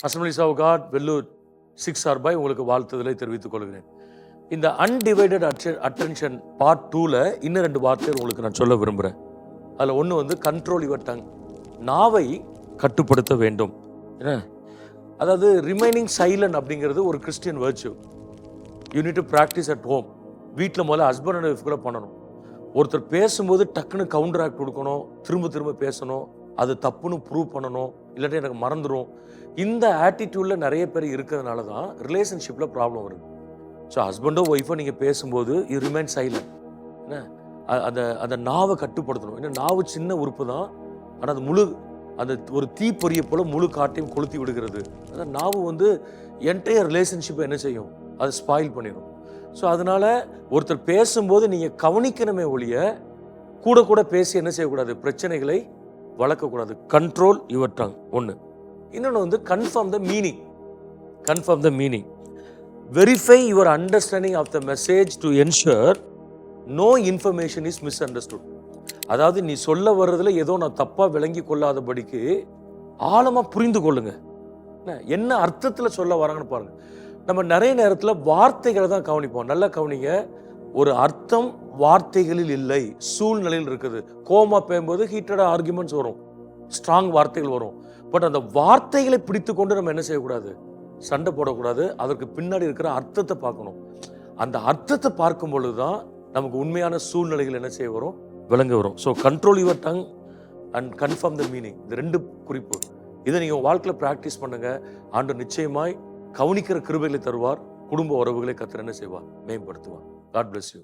Assemblies of God Vellore 6 சார்பாய் உங்களுக்கு வாழ்த்துதலை தெரிவித்துக் கொள்கிறேன். இந்த அன்டிவைடட் அட்டென்ஷன் பார்ட் 2ல இன்னும் 2 வார்த்தைகள் உங்களுக்கு நான் சொல்ல விரும்புகிறேன். அதில் ஒன்று வந்து கண்ட்ரோல் யுவர் டங், நாவை கட்டுப்படுத்த வேண்டும். என்ன அதாவது ரிமைனிங் சைலண்ட் அப்படிங்கிறது ஒரு Christian virtue. You need to practice at home. வீட்டில் முதல்ல ஹஸ்பண்ட் அண்ட் ஒய்ஃப் கூட பண்ணணும். ஒருத்தர் பேசும்போது டக்குன்னு கவுண்டர் ஆக்ட் கொடுக்கணும், திரும்ப திரும்ப பேசணும், அது தப்புன்னு ப்ரூவ் பண்ணணும், இல்லாட்டி எனக்கு மறந்துடும். இந்த ஆட்டிடியூடில் நிறைய பேர் இருக்கிறதுனால தான் ரிலேஷன்ஷிப்பில் ப்ராப்ளம் வருது. ஸோ ஹஸ்பண்டோ ஒய்ஃபோ நீங்கள் பேசும்போது யூ ரிமைன் சைலண்ட். என்ன அந்த நாவை கட்டுப்படுத்தணும். ஏன்னா நாவு சின்ன உறுப்பு தான், ஆனால் அது முழு அந்த ஒரு தீப்பொறியை போல முழு காட்டையும் கொளுத்தி விடுகிறது. அதான் நாவு வந்து என்டையர் ரிலேஷன்ஷிப்பை என்ன செய்யும், அது ஸ்பாயில் பண்ணிடும். ஸோ அதனால் ஒருத்தர் பேசும்போது நீங்கள் கவனிக்கணுமே ஒழிய கூட கூட பேசி என்ன செய்யக்கூடாது, பிரச்சனைகளை வளர்க்கக்கூடாது. கண்ட்ரோல் யுவர் டங் ஒன்று. இன்னொன்று வந்து confirm the meaning. Confirm the meaning. Verify your understanding of the message to ensure no information is misunderstood. அதாவது நீ சொல்ல வர்றதுல ஏதோ நான் தப்பாக விளங்கி கொள்ளாதபடிக்கு ஆழமாக புரிந்து கொள்ளுங்க. என்ன அர்த்தத்தில் சொல்ல வராங்கன்னு பாருங்க. நம்ம நிறைய நேரத்தில் வார்த்தைகளை தான் கவனிப்போம். நல்லா கவனிங்க, ஒரு அர்த்தம் வார்த்தைகளில் இல்லை, சூழ்நிலையில் இருக்குது. கோமா பேசும்போது ஹீட்டடாக ஆர்குமெண்ட்ஸ் வரும், ஸ்ட்ராங் வார்த்தைகள் வரும். பட் அந்த வார்த்தைகளை பிடித்து கொண்டு நம்ம என்ன செய்யக்கூடாது, சண்டை போடக்கூடாது. அதற்கு பின்னாடி இருக்கிற அர்த்தத்தை பார்க்கணும். அந்த அர்த்தத்தை பார்க்கும் பொழுது தான் நமக்கு உண்மையான சூழ்நிலைகள் என்ன செய்ய வரும், விளங்க வரும். So control your tongue and confirm the meaning, இது 2 குறிப்பு. இதை நீங்கள் வாழ்க்கையில் ப்ராக்டிஸ் பண்ணுங்க. ஆண்டவர் நிச்சயமாய் கவனிக்கிற கிருபைகளை தருவார். குடும்ப உறவுகளை கர்த்தர் என்ன செய்வார், மேம்படுத்துவார். God bless you.